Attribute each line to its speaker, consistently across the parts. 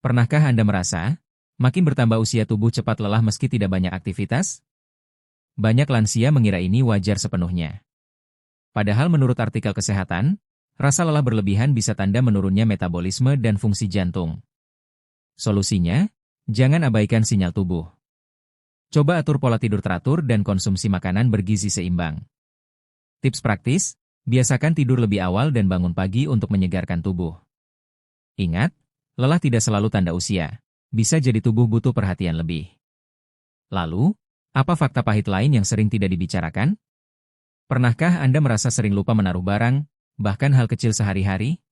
Speaker 1: Pernahkah Anda merasa, makin bertambah usia tubuh cepat lelah meski tidak banyak aktivitas? Banyak lansia mengira ini wajar sepenuhnya. Padahal menurut artikel kesehatan, rasa lelah berlebihan bisa tanda menurunnya metabolisme dan fungsi jantung. Solusinya, jangan abaikan sinyal tubuh. Coba atur pola tidur teratur dan konsumsi makanan bergizi seimbang. Tips praktis, biasakan tidur lebih awal dan bangun pagi untuk menyegarkan tubuh. Ingat, lelah tidak selalu tanda usia. Bisa jadi tubuh butuh perhatian lebih. Lalu, apa fakta pahit lain yang sering tidak dibicarakan? Pernahkah Anda merasa sering lupa menaruh barang, bahkan hal kecil sehari-hari?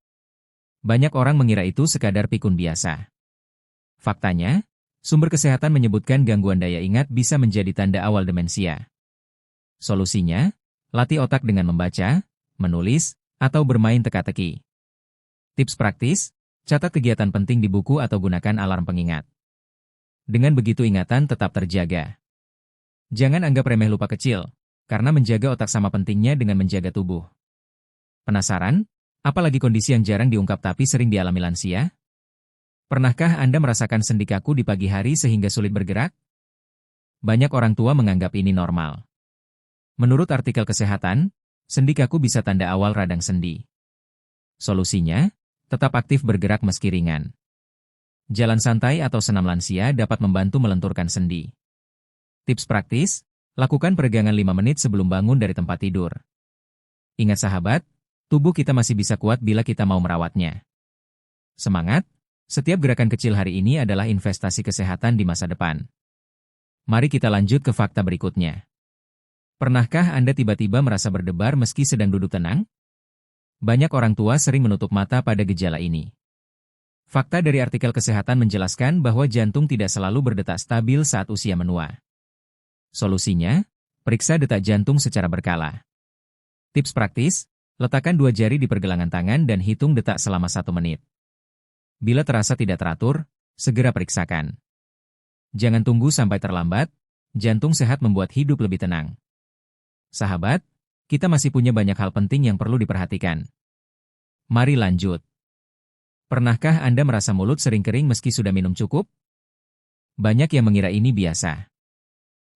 Speaker 1: Banyak orang mengira itu sekadar pikun biasa. Faktanya, sumber kesehatan menyebutkan gangguan daya ingat bisa menjadi tanda awal demensia. Solusinya, latih otak dengan membaca, menulis, atau bermain teka-teki. Tips praktis, catat kegiatan penting di buku atau gunakan alarm pengingat. Dengan begitu ingatan tetap terjaga. Jangan anggap remeh lupa kecil, karena menjaga otak sama pentingnya dengan menjaga tubuh. Penasaran? Apalagi kondisi yang jarang diungkap tapi sering dialami lansia? Pernahkah Anda merasakan sendi kaku di pagi hari sehingga sulit bergerak? Banyak orang tua menganggap ini normal. Menurut artikel kesehatan, sendi kaku bisa tanda awal radang sendi. Solusinya, tetap aktif bergerak meski ringan. Jalan santai atau senam lansia dapat membantu melenturkan sendi. Tips praktis, lakukan peregangan 5 menit sebelum bangun dari tempat tidur. Ingat sahabat, tubuh kita masih bisa kuat bila kita mau merawatnya. Semangat, setiap gerakan kecil hari ini adalah investasi kesehatan di masa depan. Mari kita lanjut ke fakta berikutnya. Pernahkah Anda tiba-tiba merasa berdebar meski sedang duduk tenang? Banyak orang tua sering menutup mata pada gejala ini. Fakta dari artikel kesehatan menjelaskan bahwa jantung tidak selalu berdetak stabil saat usia menua. Solusinya, periksa detak jantung secara berkala. Tips praktis, letakkan 2 jari di pergelangan tangan dan hitung detak selama 1 menit. Bila terasa tidak teratur, segera periksakan. Jangan tunggu sampai terlambat, jantung sehat membuat hidup lebih tenang. Sahabat, kita masih punya banyak hal penting yang perlu diperhatikan. Mari lanjut. Pernahkah Anda merasa mulut sering kering meski sudah minum cukup? Banyak yang mengira ini biasa.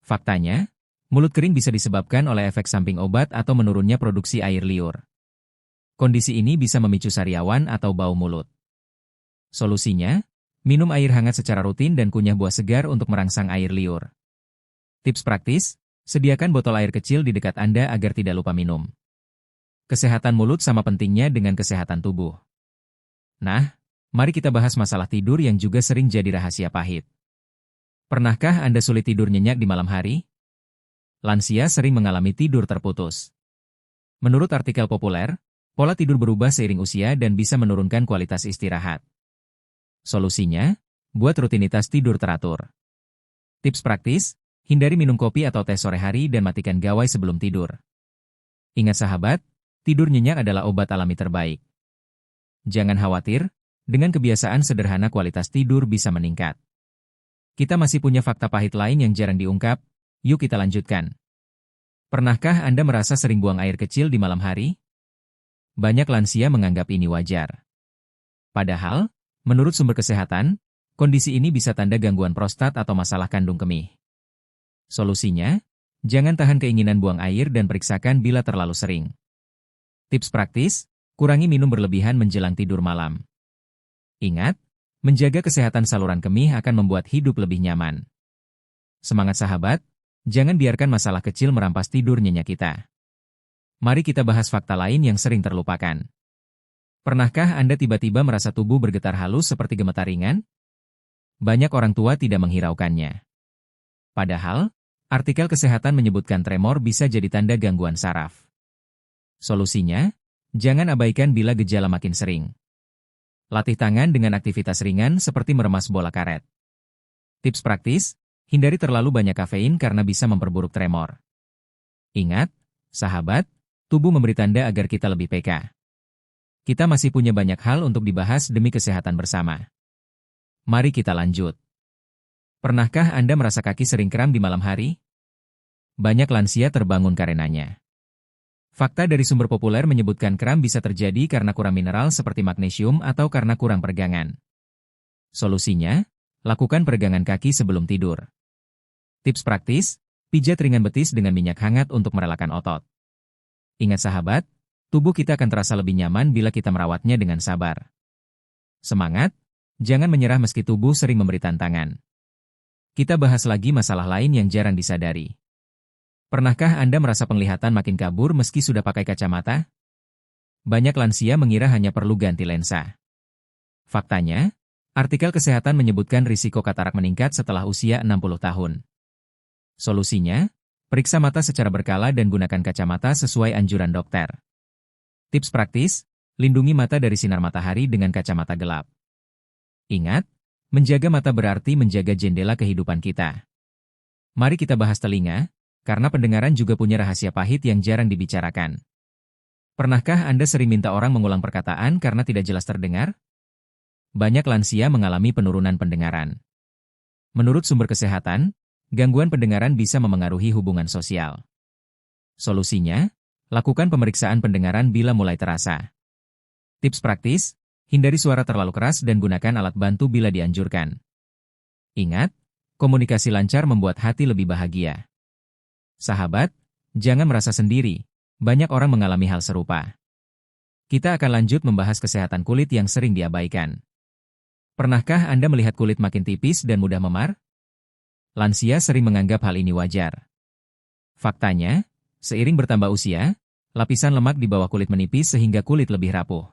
Speaker 1: Faktanya, mulut kering bisa disebabkan oleh efek samping obat atau menurunnya produksi air liur. Kondisi ini bisa memicu sariawan atau bau mulut. Solusinya, minum air hangat secara rutin dan kunyah buah segar untuk merangsang air liur. Tips praktis, sediakan botol air kecil di dekat Anda agar tidak lupa minum. Kesehatan mulut sama pentingnya dengan kesehatan tubuh. Nah, mari kita bahas masalah tidur yang juga sering jadi rahasia pahit. Pernahkah Anda sulit tidur nyenyak di malam hari? Lansia sering mengalami tidur terputus. Menurut artikel populer, pola tidur berubah seiring usia dan bisa menurunkan kualitas istirahat. Solusinya, buat rutinitas tidur teratur. Tips praktis, hindari minum kopi atau teh sore hari dan matikan gawai sebelum tidur. Ingat sahabat, tidur nyenyak adalah obat alami terbaik. Jangan khawatir, dengan kebiasaan sederhana kualitas tidur bisa meningkat. Kita masih punya fakta pahit lain yang jarang diungkap, yuk kita lanjutkan. Pernahkah Anda merasa sering buang air kecil di malam hari? Banyak lansia menganggap ini wajar. Padahal, menurut sumber kesehatan, kondisi ini bisa tanda gangguan prostat atau masalah kandung kemih. Solusinya, jangan tahan keinginan buang air dan periksakan bila terlalu sering. Tips praktis, kurangi minum berlebihan menjelang tidur malam. Ingat, menjaga kesehatan saluran kemih akan membuat hidup lebih nyaman. Semangat sahabat, jangan biarkan masalah kecil merampas tidur nyenyak kita. Mari kita bahas fakta lain yang sering terlupakan. Pernahkah Anda tiba-tiba merasa tubuh bergetar halus seperti gemetar ringan? Banyak orang tua tidak menghiraukannya. Padahal, artikel kesehatan menyebutkan tremor bisa jadi tanda gangguan saraf. Solusinya, jangan abaikan bila gejala makin sering. Latih tangan dengan aktivitas ringan seperti meremas bola karet. Tips praktis, hindari terlalu banyak kafein karena bisa memperburuk tremor. Ingat, sahabat, tubuh memberi tanda agar kita lebih peka. Kita masih punya banyak hal untuk dibahas demi kesehatan bersama. Mari kita lanjut. Pernahkah Anda merasa kaki sering kram di malam hari? Banyak lansia terbangun karenanya. Fakta dari sumber populer menyebutkan kram bisa terjadi karena kurang mineral seperti magnesium atau karena kurang peregangan. Solusinya, lakukan peregangan kaki sebelum tidur. Tips praktis, pijat ringan betis dengan minyak hangat untuk merelakan otot. Ingat sahabat, tubuh kita akan terasa lebih nyaman bila kita merawatnya dengan sabar. Semangat, jangan menyerah meski tubuh sering memberi tantangan. Kita bahas lagi masalah lain yang jarang disadari. Pernahkah Anda merasa penglihatan makin kabur meski sudah pakai kacamata? Banyak lansia mengira hanya perlu ganti lensa. Faktanya, artikel kesehatan menyebutkan risiko katarak meningkat setelah usia 60 tahun. Solusinya, periksa mata secara berkala dan gunakan kacamata sesuai anjuran dokter. Tips praktis, lindungi mata dari sinar matahari dengan kacamata gelap. Ingat, menjaga mata berarti menjaga jendela kehidupan kita. Mari kita bahas telinga, karena pendengaran juga punya rahasia pahit yang jarang dibicarakan. Pernahkah Anda sering minta orang mengulang perkataan karena tidak jelas terdengar? Banyak lansia mengalami penurunan pendengaran. Menurut sumber kesehatan, gangguan pendengaran bisa memengaruhi hubungan sosial. Solusinya, lakukan pemeriksaan pendengaran bila mulai terasa. Tips praktis, hindari suara terlalu keras dan gunakan alat bantu bila dianjurkan. Ingat, komunikasi lancar membuat hati lebih bahagia. Sahabat, jangan merasa sendiri. Banyak orang mengalami hal serupa. Kita akan lanjut membahas kesehatan kulit yang sering diabaikan. Pernahkah Anda melihat kulit makin tipis dan mudah memar? Lansia sering menganggap hal ini wajar. Faktanya, seiring bertambah usia, lapisan lemak di bawah kulit menipis sehingga kulit lebih rapuh.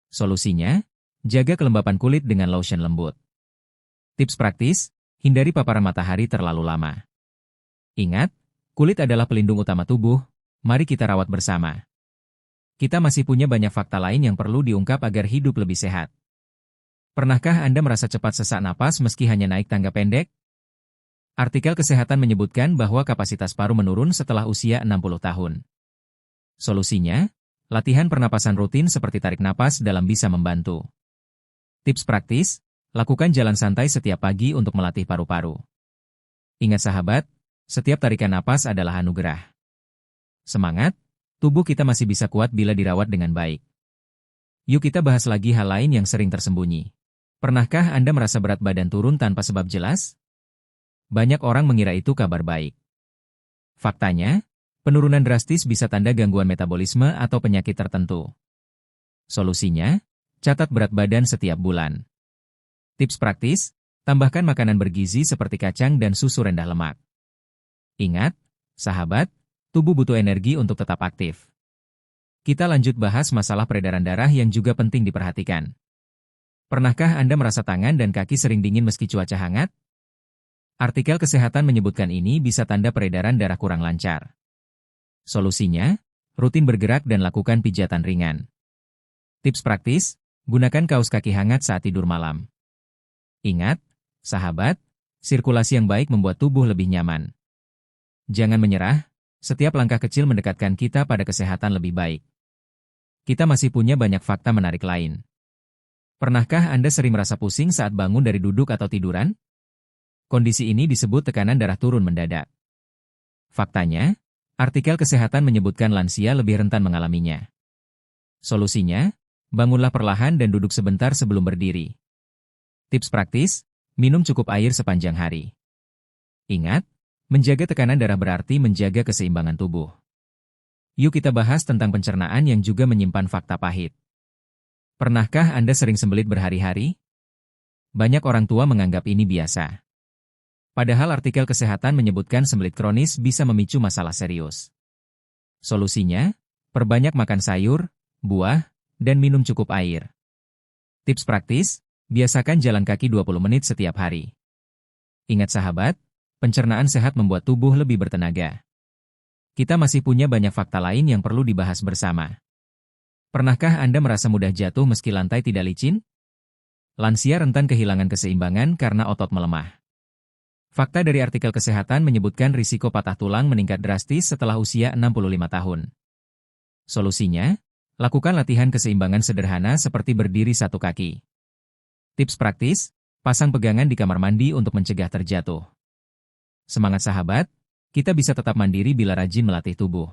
Speaker 1: Solusinya, jaga kelembapan kulit dengan lotion lembut. Tips praktis, hindari paparan matahari terlalu lama. Ingat, kulit adalah pelindung utama tubuh. Mari kita rawat bersama. Kita masih punya banyak fakta lain yang perlu diungkap agar hidup lebih sehat. Pernahkah Anda merasa cepat sesak napas meski hanya naik tangga pendek? Artikel kesehatan menyebutkan bahwa kapasitas paru menurun setelah usia 60 tahun. Solusinya, latihan pernapasan rutin seperti tarik napas dalam bisa membantu. Tips praktis, lakukan jalan santai setiap pagi untuk melatih paru-paru. Ingat sahabat, setiap tarikan napas adalah anugerah. Semangat, tubuh kita masih bisa kuat bila dirawat dengan baik. Yuk kita bahas lagi hal lain yang sering tersembunyi. Pernahkah Anda merasa berat badan turun tanpa sebab jelas? Banyak orang mengira itu kabar baik. Faktanya, penurunan drastis bisa tanda gangguan metabolisme atau penyakit tertentu. Solusinya, catat berat badan setiap bulan. Tips praktis, tambahkan makanan bergizi seperti kacang dan susu rendah lemak. Ingat, sahabat, tubuh butuh energi untuk tetap aktif. Kita lanjut bahas masalah peredaran darah yang juga penting diperhatikan. Pernahkah Anda merasa tangan dan kaki sering dingin meski cuaca hangat? Artikel kesehatan menyebutkan ini bisa tanda peredaran darah kurang lancar. Solusinya, rutin bergerak dan lakukan pijatan ringan. Tips praktis, gunakan kaos kaki hangat saat tidur malam. Ingat, sahabat, sirkulasi yang baik membuat tubuh lebih nyaman. Jangan menyerah. Setiap langkah kecil mendekatkan kita pada kesehatan lebih baik. Kita masih punya banyak fakta menarik lain. Pernahkah Anda sering merasa pusing saat bangun dari duduk atau tiduran? Kondisi ini disebut tekanan darah turun mendadak. Faktanya, artikel kesehatan menyebutkan lansia lebih rentan mengalaminya. Solusinya, bangunlah perlahan dan duduk sebentar sebelum berdiri. Tips praktis, minum cukup air sepanjang hari. Ingat, menjaga tekanan darah berarti menjaga keseimbangan tubuh. Yuk kita bahas tentang pencernaan yang juga menyimpan fakta pahit. Pernahkah Anda sering sembelit berhari-hari? Banyak orang tua menganggap ini biasa. Padahal artikel kesehatan menyebutkan sembelit kronis bisa memicu masalah serius. Solusinya, perbanyak makan sayur, buah, dan minum cukup air. Tips praktis, biasakan jalan kaki 20 menit setiap hari. Ingat sahabat, pencernaan sehat membuat tubuh lebih bertenaga. Kita masih punya banyak fakta lain yang perlu dibahas bersama. Pernahkah Anda merasa mudah jatuh meski lantai tidak licin? Lansia rentan kehilangan keseimbangan karena otot melemah. Fakta dari artikel kesehatan menyebutkan risiko patah tulang meningkat drastis setelah usia 65 tahun. Solusinya, lakukan latihan keseimbangan sederhana seperti berdiri satu kaki. Tips praktis, pasang pegangan di kamar mandi untuk mencegah terjatuh. Semangat sahabat, kita bisa tetap mandiri bila rajin melatih tubuh.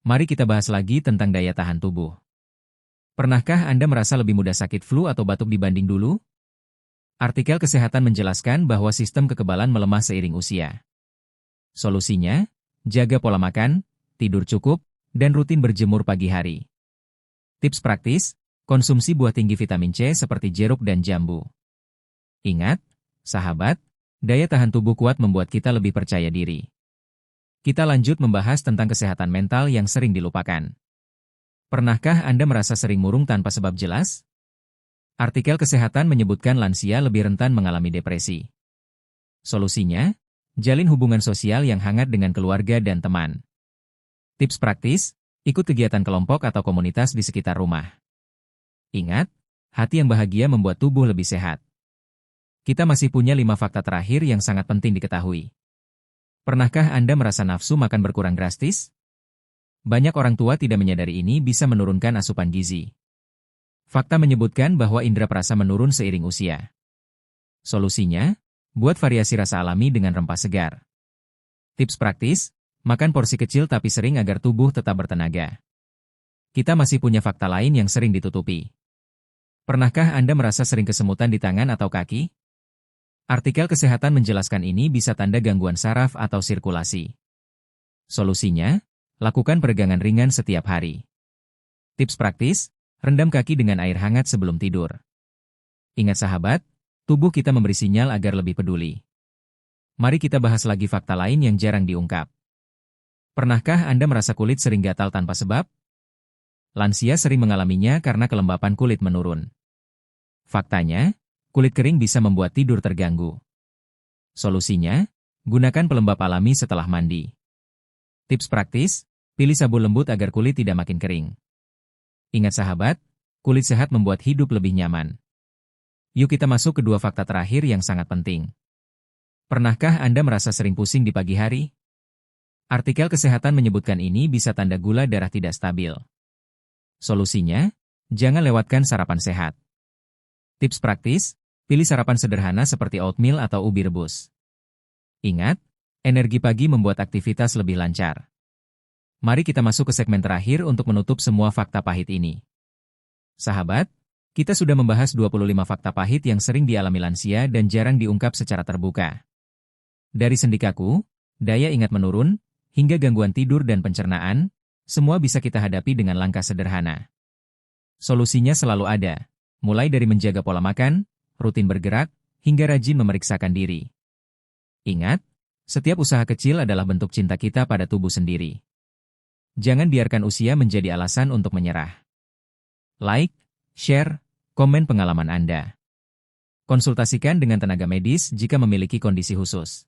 Speaker 1: Mari kita bahas lagi tentang daya tahan tubuh. Pernahkah Anda merasa lebih mudah sakit flu atau batuk dibanding dulu? Artikel kesehatan menjelaskan bahwa sistem kekebalan melemah seiring usia. Solusinya, jaga pola makan, tidur cukup, dan rutin berjemur pagi hari. Tips praktis, konsumsi buah tinggi vitamin C seperti jeruk dan jambu. Ingat, sahabat, daya tahan tubuh kuat membuat kita lebih percaya diri. Kita lanjut membahas tentang kesehatan mental yang sering dilupakan. Pernahkah Anda merasa sering murung tanpa sebab jelas? Artikel kesehatan menyebutkan lansia lebih rentan mengalami depresi. Solusinya, jalin hubungan sosial yang hangat dengan keluarga dan teman. Tips praktis, ikut kegiatan kelompok atau komunitas di sekitar rumah. Ingat, hati yang bahagia membuat tubuh lebih sehat. Kita masih punya 5 fakta terakhir yang sangat penting diketahui. Pernahkah Anda merasa nafsu makan berkurang drastis? Banyak orang tua tidak menyadari ini bisa menurunkan asupan gizi. Fakta menyebutkan bahwa indera perasa menurun seiring usia. Solusinya, buat variasi rasa alami dengan rempah segar. Tips praktis, makan porsi kecil tapi sering agar tubuh tetap bertenaga. Kita masih punya fakta lain yang sering ditutupi. Pernahkah Anda merasa sering kesemutan di tangan atau kaki? Artikel kesehatan menjelaskan ini bisa tanda gangguan saraf atau sirkulasi. Solusinya, lakukan peregangan ringan setiap hari. Tips praktis, rendam kaki dengan air hangat sebelum tidur. Ingat sahabat, tubuh kita memberi sinyal agar lebih peduli. Mari kita bahas lagi fakta lain yang jarang diungkap. Pernahkah Anda merasa kulit sering gatal tanpa sebab? Lansia sering mengalaminya karena kelembapan kulit menurun. Faktanya, kulit kering bisa membuat tidur terganggu. Solusinya, gunakan pelembab alami setelah mandi. Tips praktis, pilih sabun lembut agar kulit tidak makin kering. Ingat sahabat, kulit sehat membuat hidup lebih nyaman. Yuk kita masuk ke 2 fakta terakhir yang sangat penting. Pernahkah Anda merasa sering pusing di pagi hari? Artikel kesehatan menyebutkan ini bisa tanda gula darah tidak stabil. Solusinya, jangan lewatkan sarapan sehat. Tips praktis, pilih sarapan sederhana seperti oatmeal atau ubi rebus. Ingat, energi pagi membuat aktivitas lebih lancar. Mari kita masuk ke segmen terakhir untuk menutup semua fakta pahit ini. Sahabat, kita sudah membahas 25 fakta pahit yang sering dialami lansia dan jarang diungkap secara terbuka. Dari sendi kaku, daya ingat menurun, hingga gangguan tidur dan pencernaan, semua bisa kita hadapi dengan langkah sederhana. Solusinya selalu ada, mulai dari menjaga pola makan, rutin bergerak, hingga rajin memeriksakan diri. Ingat, setiap usaha kecil adalah bentuk cinta kita pada tubuh sendiri. Jangan biarkan usia menjadi alasan untuk menyerah. Like, share, komen pengalaman Anda. Konsultasikan dengan tenaga medis jika memiliki kondisi khusus.